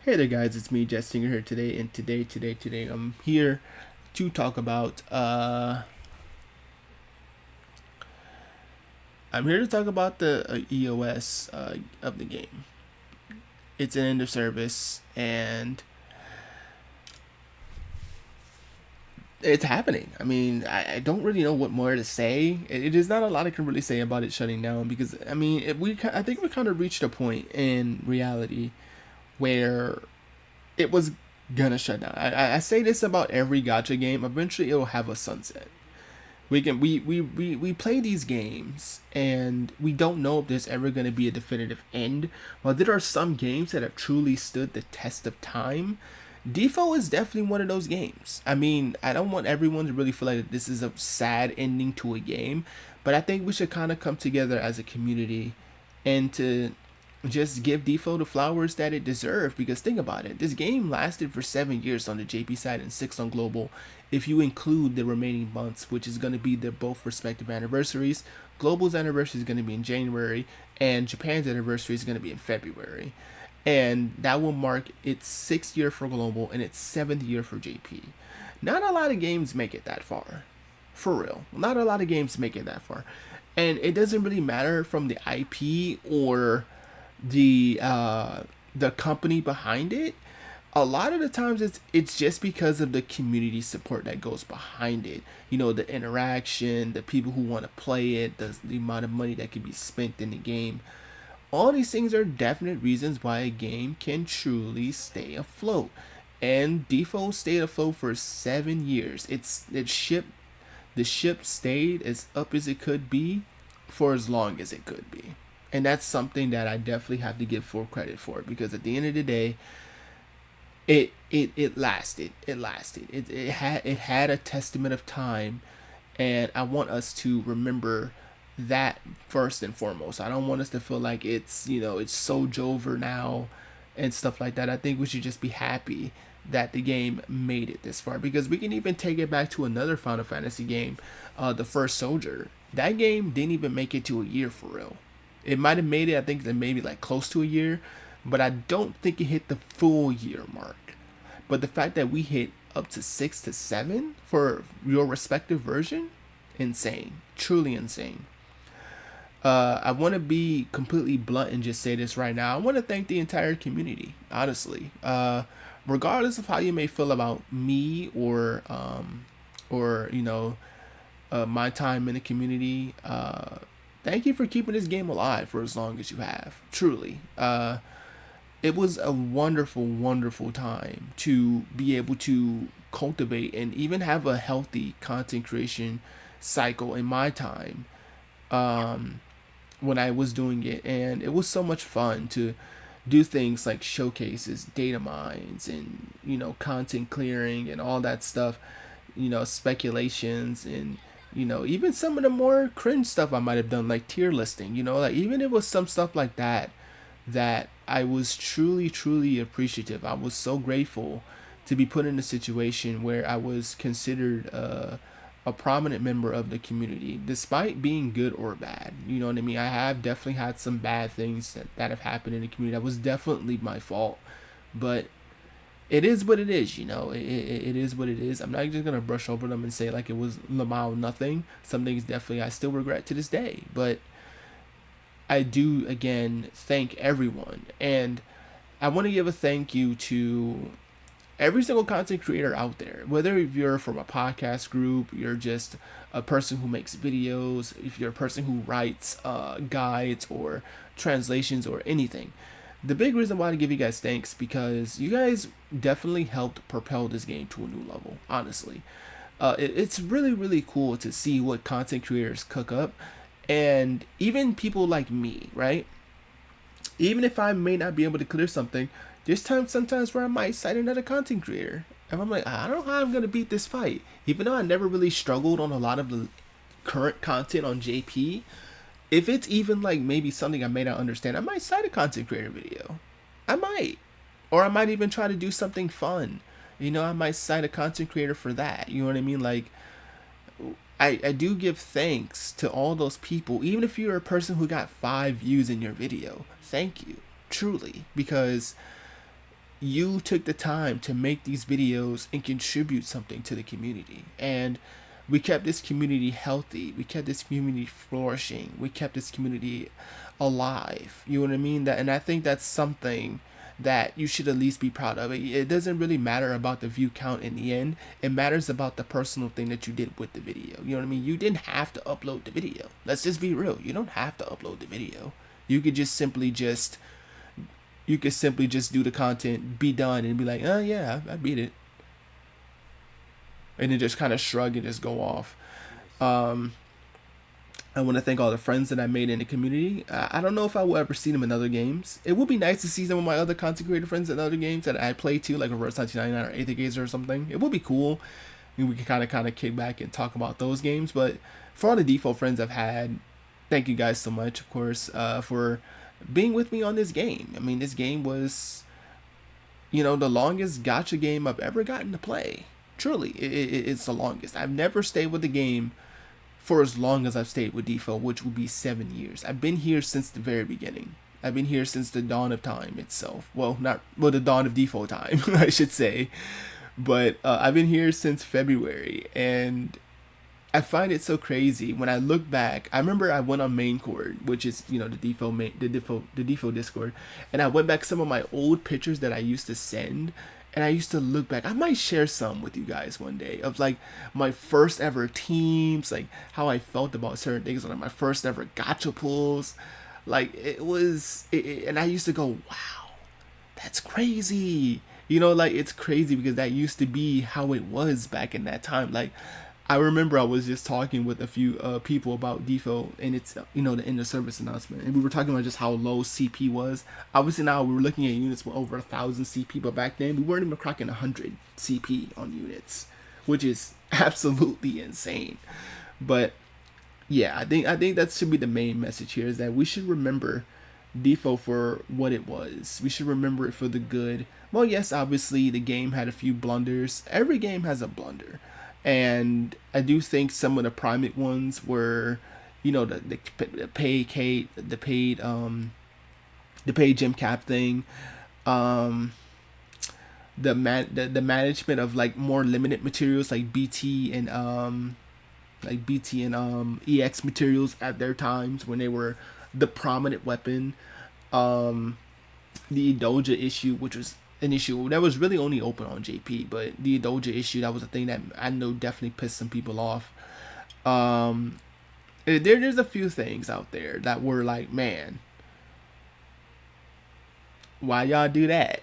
Hey there, guys. It's me, Stingren here today, and today, I'm here to talk about. I'm here to talk about the EOS of the game. It's an end of service, and it's happening. I mean, I don't really know what more to say. It is not a lot I can really say about it shutting down because I mean, I think we kind of reached a point in reality where it was gonna shut down. I say this about every gotcha game. Eventually, it'll have a sunset. We play these games and we don't know if there's ever going to be a definitive end. While there are some games that have truly stood the test of time, DFO is definitely one of those games. I mean, I don't want everyone to really feel like this is a sad ending to a game, but I think we should kind of come together as a community and to just give DFO the flowers that it deserved. Because think about it, this game lasted for 7 years on the JP side and 6 on global. If you include the remaining months, which is going to be their both respective anniversaries, global's anniversary is going to be in January, and Japan's anniversary is going to be in February, and that will mark its 6th year for global and its 7th year for JP. Not a lot of games make it that far, for real. Not a lot of games make it that far, and it doesn't really matter from the IP or the company behind it. A lot of the times it's just because of the community support that goes behind it. You know, the interaction, the people who want to play it, the amount of money that can be spent in the game. All these things are definite reasons why a game can truly stay afloat. And DFO stayed afloat for 7 years. The ship stayed as up as it could be for as long as it could be. And that's something that I definitely have to give full credit for, because at the end of the day, it lasted. It had a testament of time, and I want us to remember that first and foremost. I don't want us to feel like it's so over now and stuff like that. I think we should just be happy that the game made it this far, because we can even take it back to another Final Fantasy game, the First Soldier. That game didn't even make it to a year for real. It might have made it, I think, maybe like close to a year, but I don't think it hit the full year mark. But the fact that we hit up to 6 to 7 for your respective version, insane, truly insane. I want to be completely blunt and just say this right now. I want to thank the entire community, honestly. Regardless of how you may feel about me or my time in the community. Thank you for keeping this game alive for as long as you have. Truly. It was a wonderful, wonderful time to be able to cultivate and even have a healthy content creation cycle in my time, when I was doing it. And it was so much fun to do things like showcases, data mines, and, content clearing and all that stuff, speculations, and even some of the more cringe stuff I might have done, like tier listing. Like, even it was some stuff like that I was truly, truly appreciative. I was so grateful to be put in a situation where I was considered a prominent member of the community, despite being good or bad. You know what I mean? I have definitely had some bad things that have happened in the community. That was definitely my fault. But it is what it is, it is what it is. I'm not just gonna brush over them and say like it was Lamau nothing. Some things definitely I still regret to this day, but I do again thank everyone, and I want to give a thank you to every single content creator out there. Whether you're from a podcast group, you're just a person who makes videos, if you're a person who writes guides or translations or anything. The big reason why I give you guys thanks, because you guys definitely helped propel this game to a new level. Honestly, it's really, really cool to see what content creators cook up, and even people like me, right? Even if I may not be able to clear something, there's times sometimes where I might cite another content creator, and I'm like, I don't know how I'm gonna beat this fight. Even though I never really struggled on a lot of the current content on JP, if it's even like maybe something I may not understand, I might cite a content creator video. I might. Or I might even try to do something fun. I might cite a content creator for that. You know what I mean? Like, I do give thanks to all those people, even if you're a person who got 5 views in your video. Thank you, truly, because you took the time to make these videos and contribute something to the community. And we kept this community healthy. We kept this community flourishing. We kept this community alive. You know what I mean? That, and I think that's something that you should at least be proud of. It doesn't really matter about the view count in the end. It matters about the personal thing that you did with the video. You know what I mean? You didn't have to upload the video. Let's just be real. You don't have to upload the video. You could just simply just do the content, be done, and be like, oh yeah, I beat it, and then just kind of shrug and just go off. I want to thank all the friends that I made in the community. I don't know if I will ever see them in other games. It would be nice to see some of my other content creator friends in other games that I play too, like Reverse 1999 or Eighth Gazer or something. It would be cool. And we can kind of kick back and talk about those games. But for all the default friends I've had, thank you guys so much, of course, for being with me on this game. I mean, this game was, the longest gacha game I've ever gotten to play. Truly, it's the longest. I've never stayed with the game for as long as I've stayed with DFFOO, which would be 7 years. I've been here since the very beginning. I've been here since the dawn of time itself. Well, the dawn of DFFOO time, I should say. But I've been here since February, and I find it so crazy when I look back. I remember I went on main court, which is the DFFOO Discord, and I went back some of my old pictures that I used to send, and I used to look back. I might share some with you guys one day of like my first ever teams, like how I felt about certain things, like my first ever gacha pulls. Like and I used to go, wow, that's crazy. Like it's crazy because that used to be how it was back in that time. Like I remember I was just talking with a few people about DFFOO and its, the end of service announcement, and we were talking about just how low CP was. Obviously now we were looking at units with over 1,000 CP, but back then we weren't even cracking 100 CP on units, which is absolutely insane. But yeah, I think that should be the main message here, is that we should remember DFFOO for what it was. We should remember it for the good. Well, yes, obviously the game had a few blunders. Every game has a blunder. And I do think some of the primate ones were, the paid gym cap thing, the management of like more limited materials like BT and EX materials at their times when they were the prominent weapon, the Doja issue, which was an issue that was really only open on JP, but the Doja issue, that was a thing that I know definitely pissed some people off. There's a few things out there that were like, man, why y'all do that?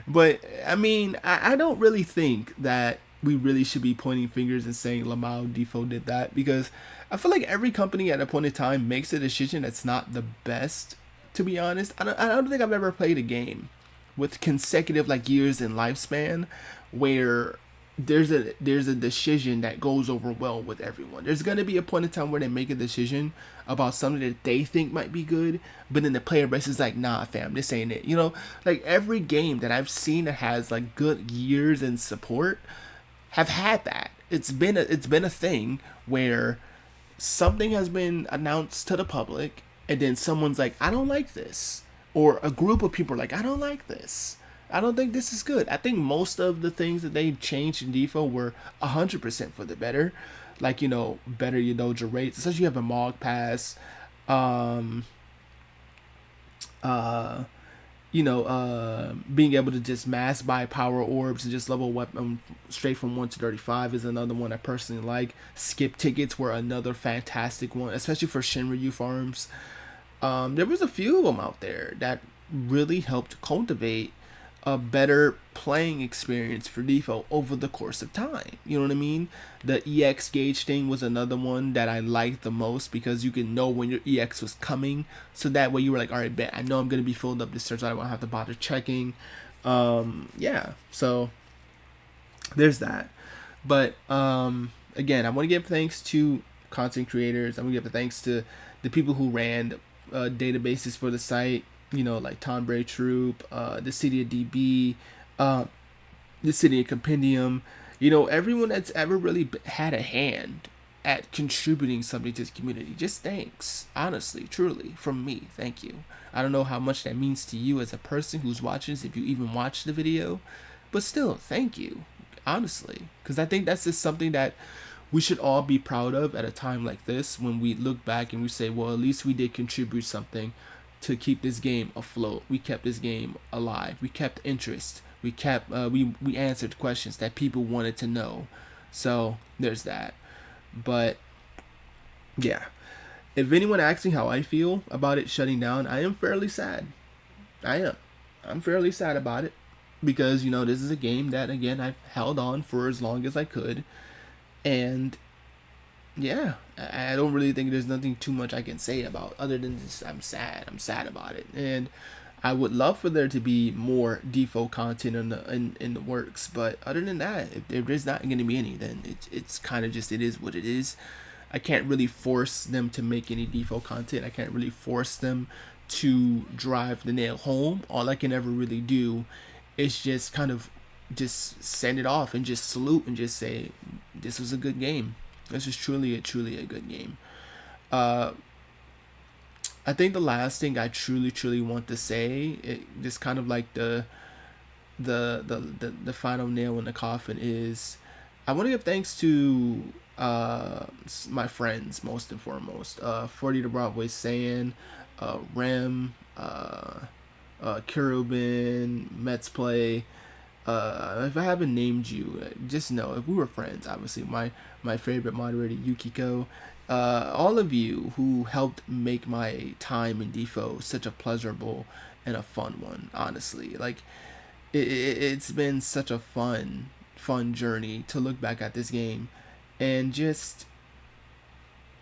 but I mean, I don't really think that we really should be pointing fingers and saying Lamau DFFOO did that, because I feel like every company at a point in time makes a decision that's not the best. To be honest, I don't think I've ever played a game with consecutive like years in lifespan where there's a decision that goes over well with everyone. There's gonna be a point in time where they make a decision about something that they think might be good, but then the player base is like, nah fam, this ain't it. Like every game that I've seen that has like good years in support have had that. It's been a thing where something has been announced to the public, and then someone's like, I don't like this. Or a group of people are like, I don't like this. I don't think this is good. I think most of the things that they changed in DFFOO were 100% for the better. Like, better Doja rates. Especially you have a Mog Pass. Being able to just mass buy power orbs and just level weapon straight from 1 to 35 is another one I personally like. Skip tickets were another fantastic one, especially for Shinryu farms. There was a few of them out there that really helped cultivate a better playing experience for DFFOO over the course of time. You know what I mean? The EX gauge thing was another one that I liked the most, because you can know when your EX was coming, so that way you were like, alright, bet, I know I'm going to be filled up this turn, so I won't have to bother checking. Yeah, so there's that. But again, I want to give thanks to content creators. I'm going to give thanks to the people who ran databases for the site, like Tom Bray Troop, the City of DB, the City of Compendium, everyone that's ever really had a hand at contributing something to the community. Just thanks, honestly, truly, from me. Thank you. I don't know how much that means to you as a person who's watching this, if you even watch the video, but still, thank you, honestly, because I think that's just something that we should all be proud of at a time like this, when we look back and we say, well, at least we did contribute something to keep this game afloat. We kept this game alive. We kept interest. We answered questions that people wanted to know. So there's that. But yeah, if anyone asks me how I feel about it shutting down, I am fairly sad. I am. I'm fairly sad about it, because this is a game that, again, I've held on for as long as I could, and yeah, I don't really think there's nothing too much I can say about, other than just I'm sad. I'm sad about it, and I would love for there to be more DFO content in the works. But other than that, if there's not going to be any, then it's kind of just, it is what it is. I can't really force them to make any DFO content. I can't really force them to drive the nail home. All I can ever really do is just kind of just send it off and just salute and just say, this was a good game. This is truly a good game. I think the last thing I truly want to say, just kind of like the final nail in the coffin, is I want to give thanks to my friends, most and foremost. 40 to Broadway Saiyan, Rem, Kerubin, Mets Play. If I haven't named you, just know, if we were friends, obviously my favorite moderator, Yukiko, all of you who helped make my time in DFO such a pleasurable and a fun one. Honestly, like it's been such a fun journey to look back at this game and just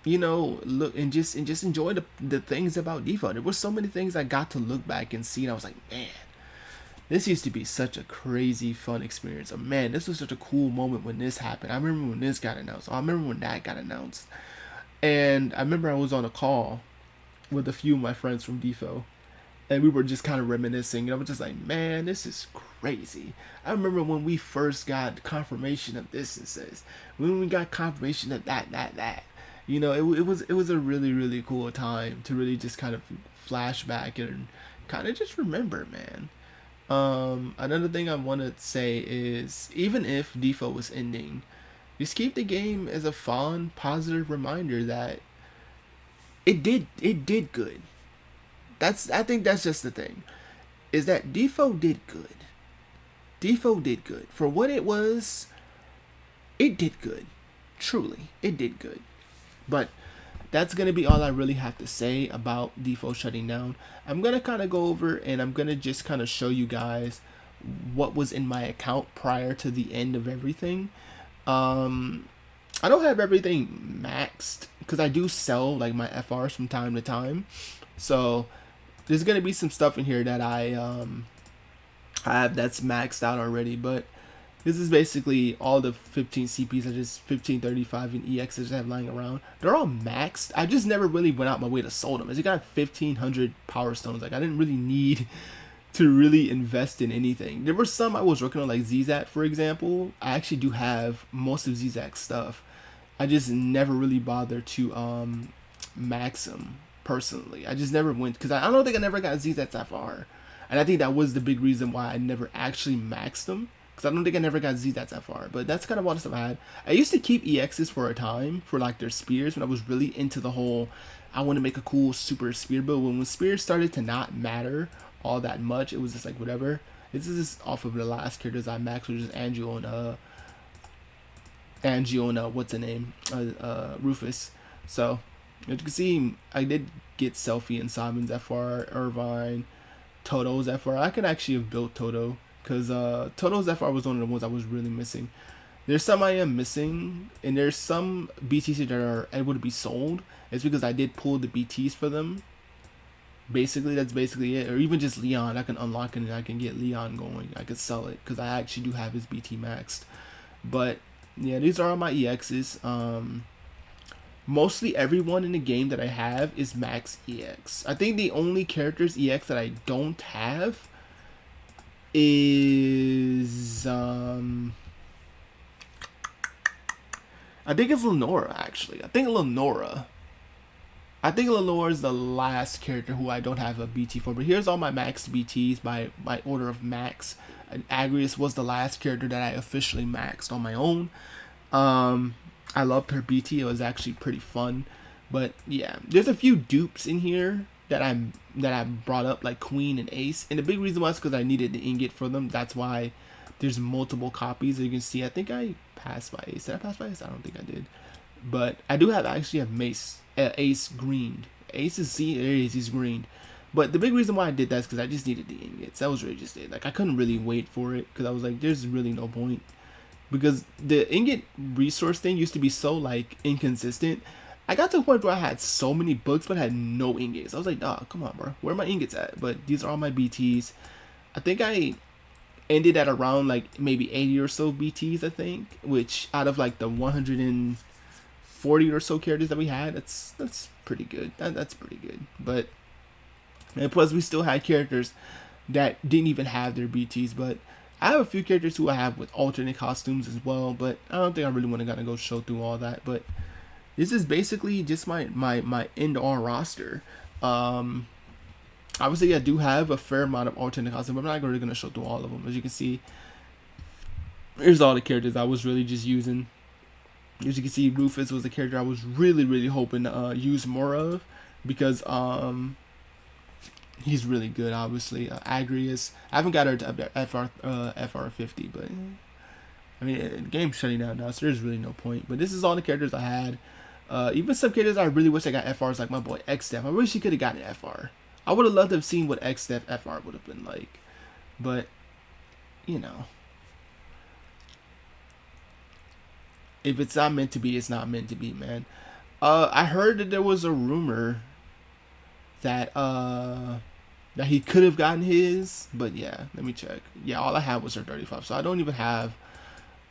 look and just enjoy the things about DFO. There were so many things I got to look back and see, and I was like, man, this used to be such a crazy fun experience. Oh man, this was such a cool moment when this happened. I remember when this got announced. I remember when that got announced. And I remember I was on a call with a few of my friends from DFO, and we were just kind of reminiscing. And I was just like, man, this is crazy. I remember when we first got confirmation of this and says, when we got confirmation of that. It was a really cool time to really just kind of flash back and kind of just remember, man. Another thing I want to say is, even if DFO was ending, just keep the game as a fond, positive reminder that it did good. I think that's just the thing, is that DFO did good. DFO did good for what it was. It did good, truly, it did good. But that's gonna be all I really have to say about DFO shutting down. I'm gonna kind of go over and I'm gonna just kind of show you guys what was in my account prior to the end of everything. I don't have everything maxed because I do sell like my FRs from time to time, so there's gonna be some stuff in here that I have that's maxed out already. But this is basically all the 15 CPs, I just 1535 and EXs I have lying around. They're all maxed. I just never really went out my way to sold them. As you got 1500 power stones, like I didn't really need to really invest in anything. There were some I was working on, like Zizak, for example. I actually do have most of Zizak's stuff. I just never really bothered to max them personally. I just never went, because I don't think I never got Zizak that far. And I think that was the big reason why I never actually maxed them, because I don't think I never got Zizak that far. But that's kind of all the stuff I had. I used to keep EXs for a time for like their spears when I was really into the whole, I want to make a cool super spear build. When spears started to not matter all that much, it was just like whatever. This is just off of the last characters I maxed, which is Angio and what's the name, Rufus. So as you can see, I did get Selfie and Simon's FR, Irvine, Toto's FR. I could actually have built Toto, because Toto's FR was one of the ones I was really missing. There's some I am missing, and there's some BTs that are able to be sold. It's because I did pull the BTs for them. Basically, that's basically it. Or even just Leon, I can unlock it and I can get Leon going. I could sell it because I actually do have his BT maxed. But yeah, these are all my EXs. Mostly everyone in the game that I have is max EX. I think the only characters EX that I don't have is I think it's Lenora actually. I think Lenora is the last character who I don't have a BT for. But here's all my max BTs by order of max. And Agrius was the last character that I officially maxed on my own. I loved her BT. It was actually pretty fun. But yeah, there's a few dupes in here that I brought up, like Queen and Ace. And the big reason why is because I needed the ingot for them. That's why there's multiple copies. As you can see, I think I passed by Ace. Did I pass by Ace? I don't think I did. But I do have actually have Ace greened. Ace is see there he is, he's greened. But the big reason why I did that is because I just needed the ingots. That was really just it. Like I couldn't really wait for it because I was like, there's really no point. Because the ingot resource thing used to be so like inconsistent. I got to a point where I had so many books but I had no ingots. I was like, oh, come on, bro. Where are my ingots at? But these are all my BTs. I think I ended at around like maybe 80 or so BTs, I think. Which out of like the 140 or so characters that we had, that's pretty good. That's pretty good. But and plus we still had characters that didn't even have their BTs, but I have a few characters who I have with alternate costumes as well, but I don't think I really want to go show through all that. But this is basically just my end on roster. Obviously I do have a fair amount of alternate costumes, but I'm not really going to show through all of them. As you can see, here's all the characters I was really just using. As you can see, Rufus was a character I was really hoping to use more of because he's really good. Obviously, Agrius. I haven't got her to FR50, but I mean, the game's shutting down now, so there's really no point. But this is all the characters I had. Even some characters I really wish I got FRs, like my boy Xdef. I wish he could have gotten FR. I would have loved to have seen what Xdef FR would have been like. But, you know. If it's not meant to be, it's not meant to be, man. I heard that there was a rumor that that he could have gotten his, but yeah, let me check. Yeah, all I had was her 35, so I don't even have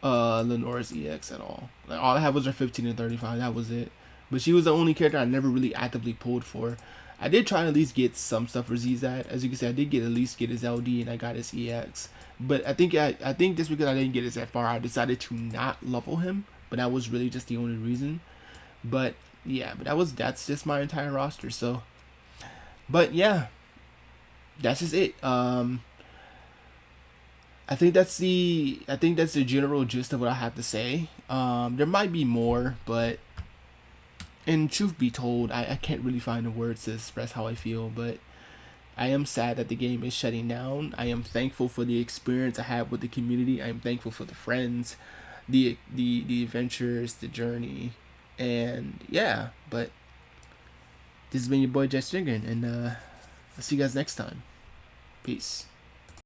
Lenora's EX at all. Like all I had was her 15 and 35. That was it. But she was the only character I never really actively pulled for. I did try to at least get some stuff for Zzat. As you can see, I did at least get his LD and I got his EX. But I think just because I didn't get his FR, I decided to not level him. But that was really just the only reason. But yeah, that's just my entire roster. So, but yeah, that's just it. I think that's the general gist of what I have to say. There might be more, but and truth be told, I can't really find the words to express how I feel, but I am sad that the game is shutting down. I am thankful for the experience I had with the community. I am thankful for the friends, the adventures, the journey, and yeah. But this has been your boy Stingren, and I'll see you guys next time. Peace.